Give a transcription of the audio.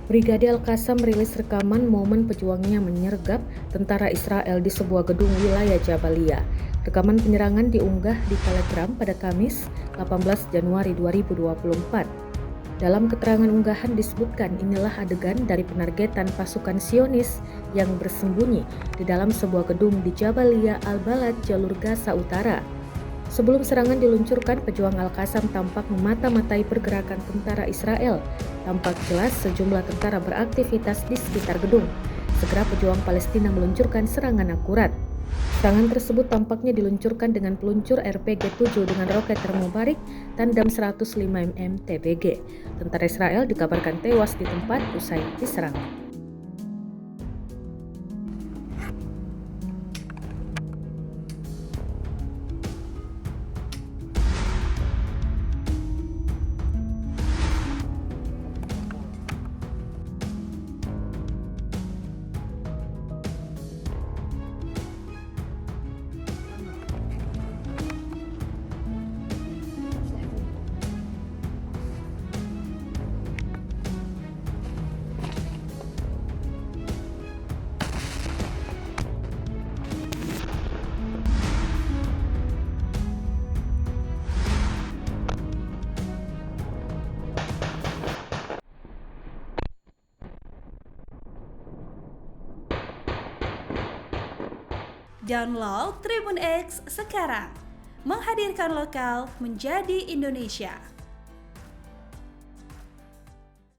Brigade Al-Qassam merilis rekaman momen pejuangnya menyergap tentara Israel di sebuah gedung wilayah Jabalia. Rekaman penyerangan diunggah di Telegram pada Kamis, 18 Januari 2024. Dalam keterangan unggahan disebutkan inilah adegan dari penargetan pasukan Zionis yang bersembunyi di dalam sebuah gedung di Jabalia Al-Balad, jalur Gaza Utara. Sebelum serangan diluncurkan, pejuang Al-Qassam tampak memata-matai pergerakan tentara Israel. Tampak jelas sejumlah tentara beraktivitas di sekitar gedung. Segera pejuang Palestina meluncurkan serangan akurat. Serangan tersebut tampaknya diluncurkan dengan peluncur RPG-7 dengan roket termobarik tandem 105 mm TBG. Tentara Israel dikabarkan tewas di tempat usai diserang. Download Tribun X sekarang, menghadirkan lokal menjadi Indonesia.